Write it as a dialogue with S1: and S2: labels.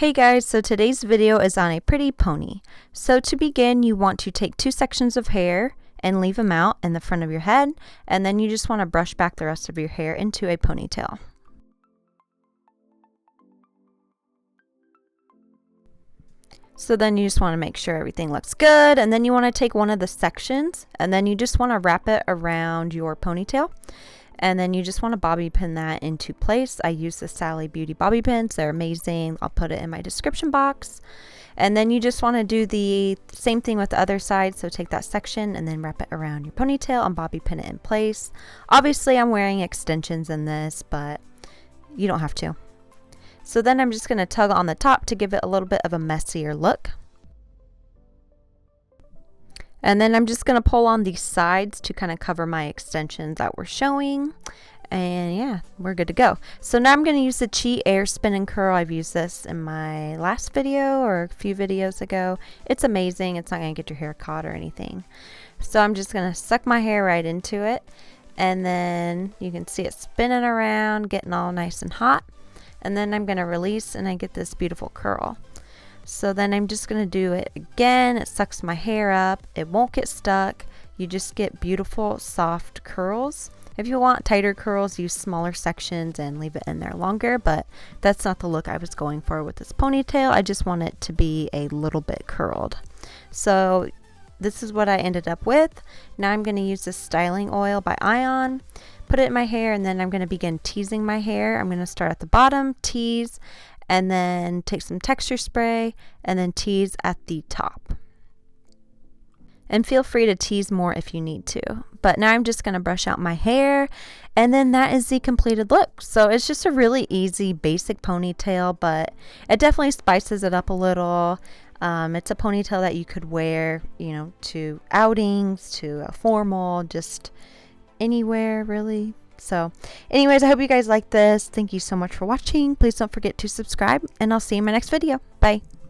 S1: Hey guys, so today's video is on a pretty pony. So to begin, you want to take 2 sections of hair and leave them out in the front of your head, and then you just want to brush back the rest of your hair into a ponytail. So then you just want to make sure everything looks good, and then you want to take one of the sections and then you just want to wrap it around your ponytail. And then you just want to bobby pin that into place. I use the Sally Beauty bobby pins. They're amazing. I'll put it in my description box. And then you just want to do the same thing with the other side. So take that section and then wrap it around your ponytail and bobby pin it in place. Obviously I'm wearing extensions in this, but you don't have to. So then I'm just going to tug on the top to give it a little bit of a messier look. And then I'm just going to pull on these sides to kind of cover my extensions that we're showing. And yeah, we're good to go. So now I'm going to use the Chi Air Spin and Curl. I've used this in my last video or a few videos ago. It's amazing. It's not going to get your hair caught or anything. So I'm just going to suck my hair right into it. And then you can see it spinning around, getting all nice and hot. And then I'm going to release and I get this beautiful curl. So then I'm just going to do it again. It sucks my hair up. It won't get stuck. You just get beautiful soft curls. If you want tighter curls, use smaller sections and leave it in there longer, but that's not the look I was going for with this ponytail. I just want it to be a little bit curled. So this is what I ended up with. Now I'm going to use this styling oil by Ion, put it in my hair, and then I'm going to begin teasing my hair. I'm going to start at the bottom, tease, and then take some texture spray and then tease at the top. And feel free to tease more if you need to. But now I'm just going to brush out my hair, and then that is the completed look. So it's just a really easy basic ponytail, but it definitely spices it up a little. It's a ponytail that you could wear, you know, to outings, to a formal, just anywhere really. So anyways, I hope you guys like this. Thank you so much for watching. Please don't forget to subscribe, and I'll see you in my next video. Bye.